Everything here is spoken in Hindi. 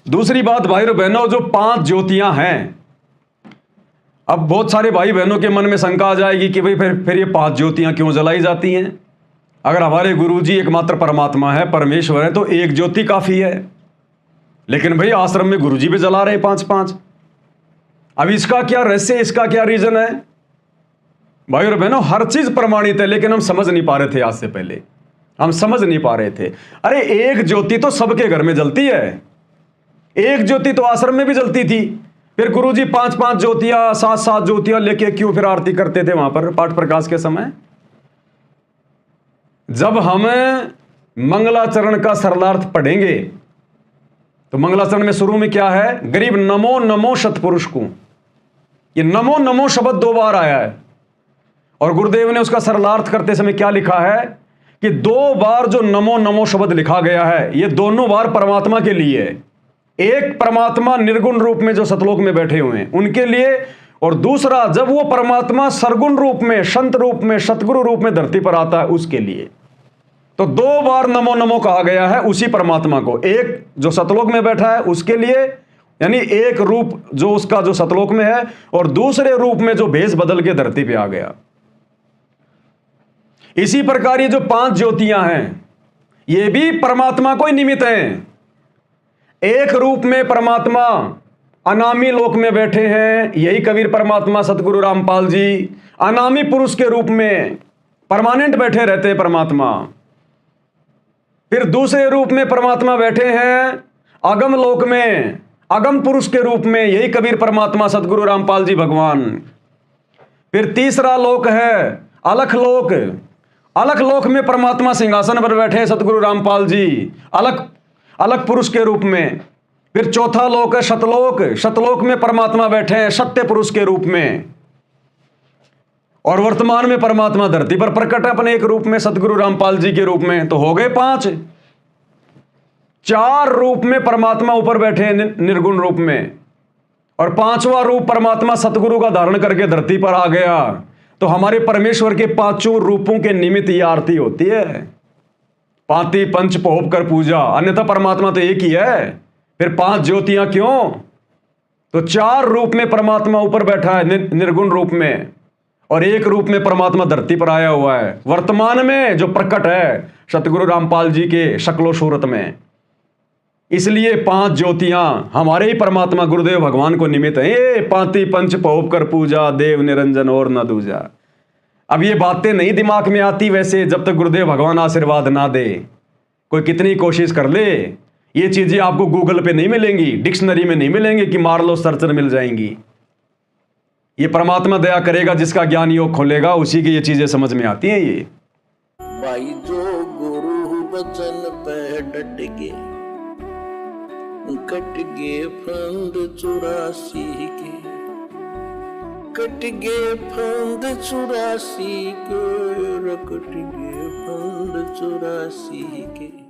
दूसरी बात भाई और बहनों, जो 5 ज्योतियां हैं, अब बहुत सारे भाई बहनों के मन में शंका आ जाएगी कि भाई फिर ये 5 ज्योतियां क्यों जलाई जाती हैं? अगर हमारे गुरुजी एकमात्र परमात्मा है, परमेश्वर है, तो एक ज्योति काफी है। लेकिन भाई आश्रम में गुरुजी भी जला रहे 5-5। अब इसका क्या रहस्य, इसका क्या रीजन है? भाई और बहनों, हर चीज प्रमाणित है, लेकिन हम समझ नहीं पा रहे थे। आज से पहले हम समझ नहीं पा रहे थे। अरे एक ज्योति तो सबके घर में जलती है, एक ज्योति तो आश्रम में भी जलती थी। फिर गुरुजी 5-5 ज्योतियां, 7-7 ज्योतियां लेके क्यों फिर आरती करते थे वहां पर पाठ प्रकाश के समय? जब हम मंगलाचरण का सरलार्थ पढ़ेंगे तो मंगलाचरण में शुरू में क्या है? गरीब नमो नमो सतपुरुष को। ये नमो नमो शब्द 2 बार आया है, और गुरुदेव ने उसका सरलार्थ करते समय क्या लिखा है कि 2 बार जो नमो नमो शब्द लिखा गया है, ये दोनों बार परमात्मा के लिए है। एक परमात्मा निर्गुण रूप में जो सतलोक में बैठे हुए हैं उनके लिए, और दूसरा जब वो परमात्मा सरगुण रूप में, संत रूप में, सतगुरु रूप में धरती पर आता है उसके लिए। तो 2 बार नमो नमो कहा गया है उसी परमात्मा को। एक जो सतलोक में बैठा है उसके लिए, यानी एक रूप जो उसका जो सतलोक में है, और दूसरे रूप में जो भेष बदल के धरती पे आ गया। इसी प्रकार ये जो 5 ज्योतियां हैं ये भी परमात्मा को ही निमित्त हैं। एक रूप में परमात्मा अनामी लोक में बैठे हैं, यही कबीर परमात्मा सतगुरु रामपाल जी अनामी पुरुष के रूप में परमानेंट बैठे रहते हैं परमात्मा। फिर दूसरे रूप में परमात्मा बैठे हैं अगम लोक में, अगम पुरुष के रूप में, यही कबीर परमात्मा सतगुरु रामपाल जी भगवान। फिर तीसरा लोक है अलख लोक, अलख लोक में परमात्मा सिंहासन पर बैठे हैं सतगुरु रामपाल जी अलख अलग पुरुष के रूप में। फिर चौथा लोक है सतलोक, सतलोक में परमात्मा बैठे हैं सत्य पुरुष के रूप में। और वर्तमान में परमात्मा धरती पर प्रकट है अपने एक रूप में सतगुरु रामपाल जी के रूप में। तो हो गए 5। 4 रूप में परमात्मा ऊपर बैठे हैं निर्गुण रूप में, और 5वां रूप परमात्मा सतगुरु का धारण करके धरती पर आ गया। तो हमारे परमेश्वर के 5 रूपों के निमित्त ये आरती होती है। पांति पंच पोप कर पूजा, अन्यथा परमात्मा तो एक ही है, फिर 5 ज्योतियां क्यों? तो 4 रूप में परमात्मा ऊपर बैठा है निर्गुण रूप में, और एक रूप में परमात्मा धरती पर आया हुआ है वर्तमान में जो प्रकट है सतगुरु रामपाल जी के शक्लो सूरत में। इसलिए 5 ज्योतियां हमारे ही परमात्मा गुरुदेव भगवान को निमित्त है। ये पांति पंच पोप कर पूजा, देव निरंजन और न दूजा। अब ये बातें नहीं दिमाग में आती वैसे जब तक गुरुदेव भगवान आशीर्वाद ना दे। कोई कितनी कोशिश कर ले, ये चीजें आपको गूगल पे नहीं मिलेंगी, डिक्शनरी में नहीं मिलेंगी कि मार लो सर्च में मिल जाएंगी। ये परमात्मा दया करेगा, जिसका ज्ञान योग खोलेगा उसी की ये चीजें समझ में आती हैं। ये भाई जो गुरु वचन पे डट गए, कट गए फंद 84 के, कट गए फंद 84 के, कट गए फंद 84 के।